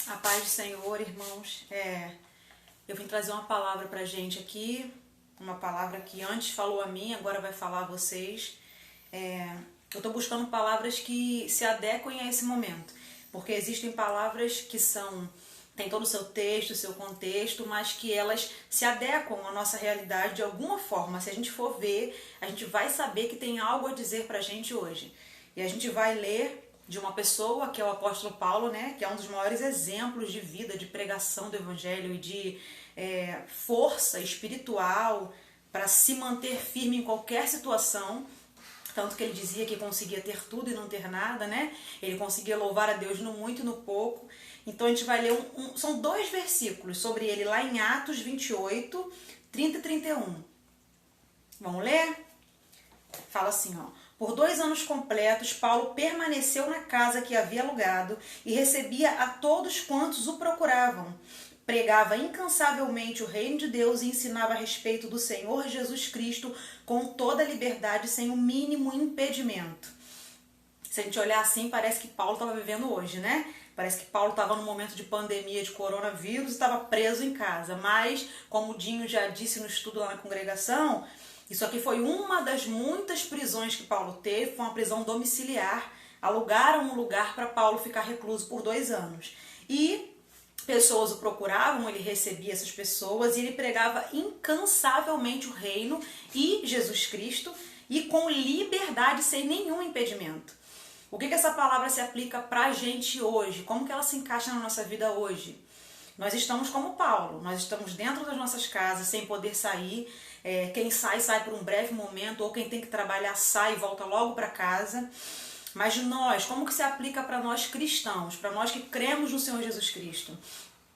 A paz do Senhor, irmãos. Eu vim trazer uma palavra pra gente aqui, uma palavra que antes falou a mim, agora vai falar a vocês. Eu tô buscando palavras que se adequem a esse momento, porque existem palavras que tem todo o seu texto, o seu contexto, mas que elas se adequam à nossa realidade de alguma forma. Se a gente for ver, a gente vai saber que tem algo a dizer pra gente hoje. E a gente vai ler de uma pessoa que é o apóstolo Paulo, né, que é um dos maiores exemplos de vida, de pregação do evangelho e de força espiritual para se manter firme em qualquer situação. Tanto que ele dizia que conseguia ter tudo e não ter nada, né? Ele conseguia louvar a Deus no muito e no pouco. Então a gente vai ler são 2 versículos sobre ele lá em Atos 28, 30 e 31. Vamos ler? Fala assim, ó. Por 2 anos completos, Paulo permaneceu na casa que havia alugado e recebia a todos quantos o procuravam. Pregava incansavelmente o reino de Deus e ensinava a respeito do Senhor Jesus Cristo com toda a liberdade, sem o mínimo impedimento. Se a gente olhar assim, parece que Paulo estava vivendo hoje, né? Parece que Paulo estava num momento de pandemia de coronavírus e estava preso em casa. Mas, como o Dinho já disse no estudo lá na congregação, isso aqui foi uma das muitas prisões que Paulo teve, foi uma prisão domiciliar. Alugaram um lugar para Paulo ficar recluso por 2 anos. E pessoas o procuravam, ele recebia essas pessoas e ele pregava incansavelmente o reino e Jesus Cristo e com liberdade, sem nenhum impedimento. O que essa palavra se aplica pra gente hoje? Como que ela se encaixa na nossa vida hoje? Nós estamos como Paulo, nós estamos dentro das nossas casas sem poder sair. Quem sai por um breve momento, ou quem tem que trabalhar sai e volta logo para casa. Mas nós, como que se aplica para nós cristãos, para nós que cremos no Senhor Jesus Cristo?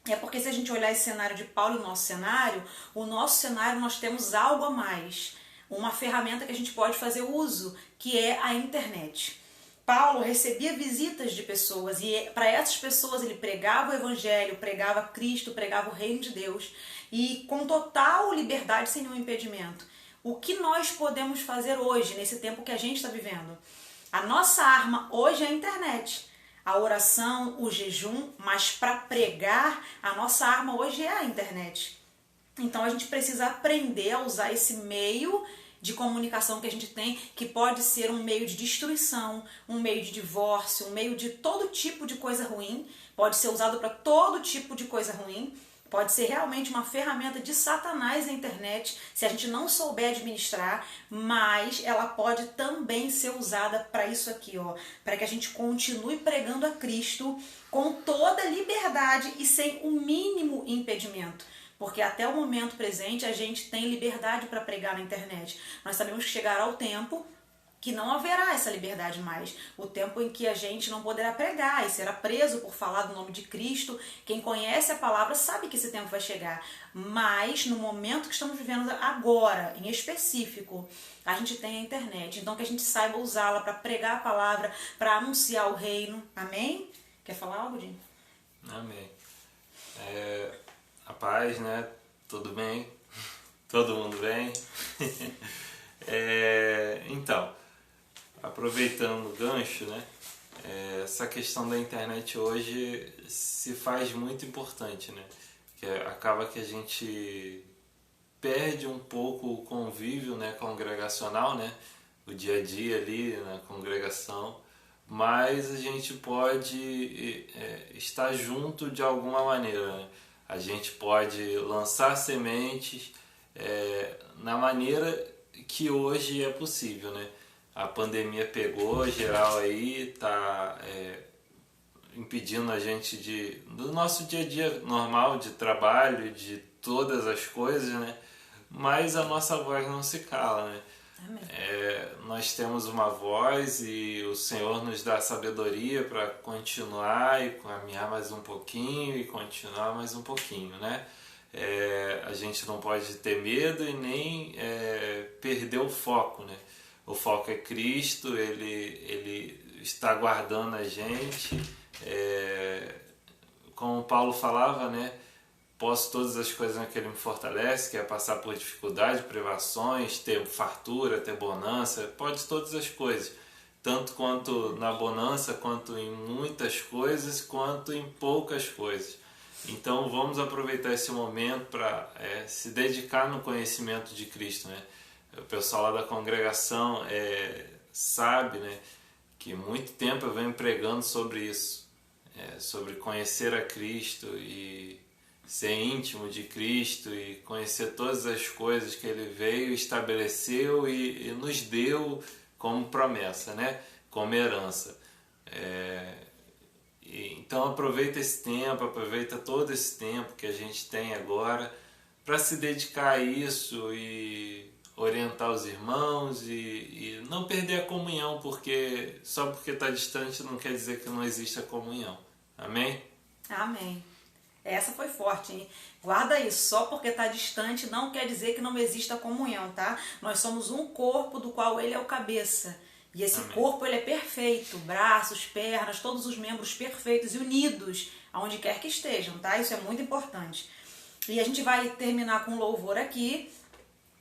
É porque se a gente olhar esse cenário de Paulo e o nosso cenário nós temos algo a mais. Uma ferramenta que a gente pode fazer uso, que é a internet. Paulo recebia visitas de pessoas e para essas pessoas ele pregava o evangelho, pregava Cristo, pregava o reino de Deus e com total liberdade, sem nenhum impedimento. O que nós podemos fazer hoje, nesse tempo que a gente está vivendo? A nossa arma hoje é a internet, a oração, o jejum, mas para pregar, a nossa arma hoje é a internet. Então a gente precisa aprender a usar esse meio de comunicação que a gente tem, que pode ser um meio de destruição, um meio de divórcio, um meio de todo tipo de coisa ruim, pode ser usado para todo tipo de coisa ruim, pode ser realmente uma ferramenta de Satanás na internet, se a gente não souber administrar, mas ela pode também ser usada para isso aqui, ó, para que a gente continue pregando a Cristo com toda liberdade e sem o mínimo impedimento. Porque até o momento presente a gente tem liberdade para pregar na internet. Nós sabemos que chegará o tempo que não haverá essa liberdade mais. O tempo em que a gente não poderá pregar e será preso por falar do nome de Cristo. Quem conhece a palavra sabe que esse tempo vai chegar. Mas no momento que estamos vivendo agora, em específico, a gente tem a internet. Então que a gente saiba usá-la para pregar a palavra, para anunciar o reino. Amém? Quer falar algo, Dinho? Amém. A paz, né? Tudo bem? Todo mundo bem? Então, aproveitando o gancho, né? Essa questão da internet hoje se faz muito importante, né? Que acaba que a gente perde um pouco o convívio, né, congregacional, né? O dia a dia ali na congregação, mas a gente pode estar junto de alguma maneira, né? A gente pode lançar sementes na maneira que hoje é possível, né? A pandemia pegou geral aí, tá impedindo a gente do nosso dia a dia normal, de trabalho, de todas as coisas, né? Mas a nossa voz não se cala, né? Nós temos uma voz e o Senhor nos dá sabedoria para continuar e caminhar mais um pouquinho e continuar mais um pouquinho, né? A gente não pode ter medo e nem perder o foco, né? O foco é Cristo, Ele está guardando a gente. Como Paulo falava, né? Posso todas as coisas naquele me fortalece, que é passar por dificuldade, privações, ter fartura, ter bonança, pode todas as coisas. tanto quanto na bonança, quanto em muitas coisas, quanto em poucas coisas. Então vamos aproveitar esse momento para se dedicar no conhecimento de Cristo, né? O pessoal lá da congregação sabe, né, que muito tempo eu venho pregando sobre isso, sobre conhecer a Cristo e ser íntimo de Cristo e conhecer todas as coisas que Ele veio, estabeleceu e nos deu como promessa, né? Como herança. Então aproveita esse tempo, aproveita todo esse tempo que a gente tem agora para se dedicar a isso e orientar os irmãos e não perder a comunhão, porque só porque está distante não quer dizer que não existe a comunhão. Amém? Amém. Essa foi forte, hein? Guarda isso, só porque está distante não quer dizer que não exista comunhão, tá? Nós somos um corpo do qual ele é o cabeça. E esse Amém. corpo ele é perfeito, braços, pernas, todos os membros perfeitos e unidos, aonde quer que estejam, tá? Isso é muito importante. E a gente vai terminar com louvor aqui,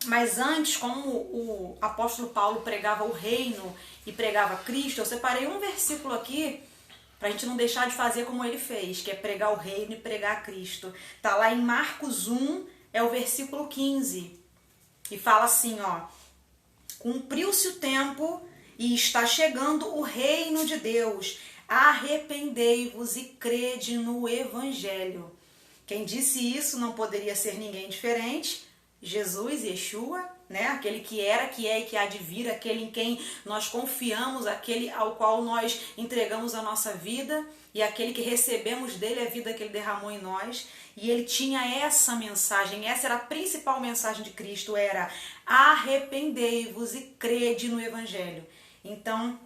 mas antes, como o apóstolo Paulo pregava o reino e pregava Cristo, eu separei um versículo aqui para a gente não deixar de fazer como ele fez, que é pregar o reino e pregar Cristo. Tá lá em Marcos 1, é o versículo 15, e fala assim, ó: cumpriu-se o tempo e está chegando o reino de Deus. Arrependei-vos e crede no Evangelho. Quem disse isso não poderia ser ninguém diferente. Jesus, Yeshua, né? Aquele que era, que é e que há de vir, aquele em quem nós confiamos, aquele ao qual nós entregamos a nossa vida e aquele que recebemos dele a vida que ele derramou em nós. E ele tinha essa mensagem, essa era a principal mensagem de Cristo, era: arrependei-vos e crede no Evangelho. Então,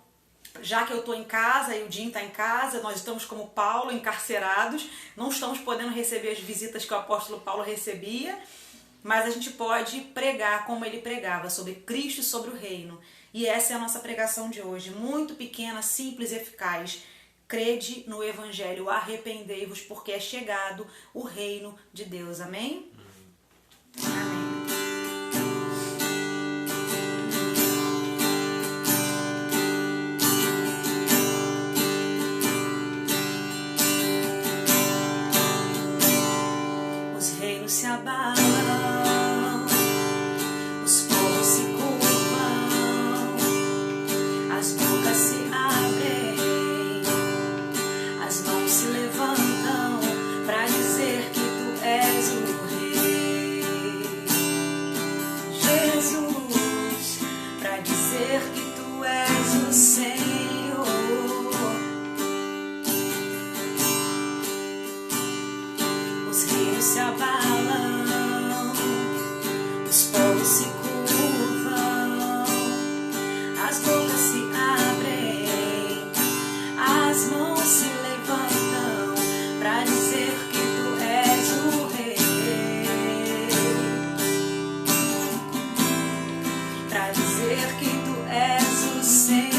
já que eu estou em casa e o Jim está em casa, nós estamos como Paulo, encarcerados, não estamos podendo receber as visitas que o apóstolo Paulo recebia, mas a gente pode pregar como ele pregava, sobre Cristo e sobre o reino. E essa é a nossa pregação de hoje, muito pequena, simples e eficaz. Crede no Evangelho, arrependei-vos, porque é chegado o reino de Deus. Amém? Amém. Os reinos se abalam, os povos se curvam, as bocas se abrem, as mãos se levantam para dizer que tu és o Rei. Jesus, para dizer que tu és o Senhor. Os reinos se abalam, os povos se curvam, as bocas se abrem, as mãos se levantam para dizer que tu és o Rei, para dizer que tu és o Senhor.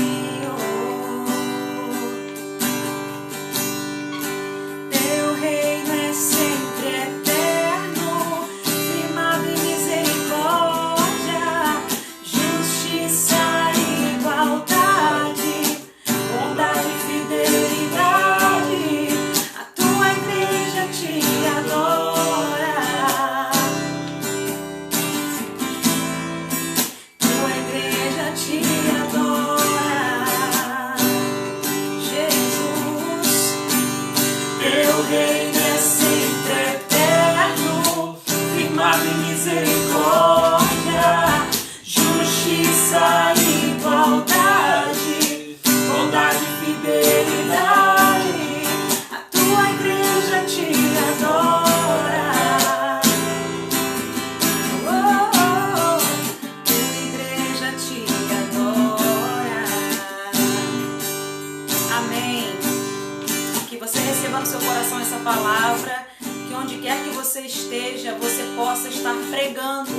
Teu reino é sempre eterno, firmado em misericórdia, justiça e igualdade, bondade e fidelidade. A tua igreja te adora, tua igreja te adora. Jesus, teu reino é sempre eterno, firmado em misericórdia, justiça e igualdade, bondade e fidelidade. A tua igreja te adora. Oh, oh, oh, tua igreja te adora. Amém. Que você receba no seu coração essa palavra, que onde quer que você esteja, você possa estar pregando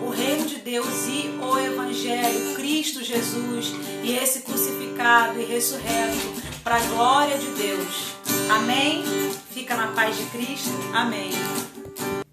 o reino de Deus e o Evangelho, Cristo Jesus e esse crucificado e ressurreto, para a glória de Deus. Amém? Fica na paz de Cristo. Amém.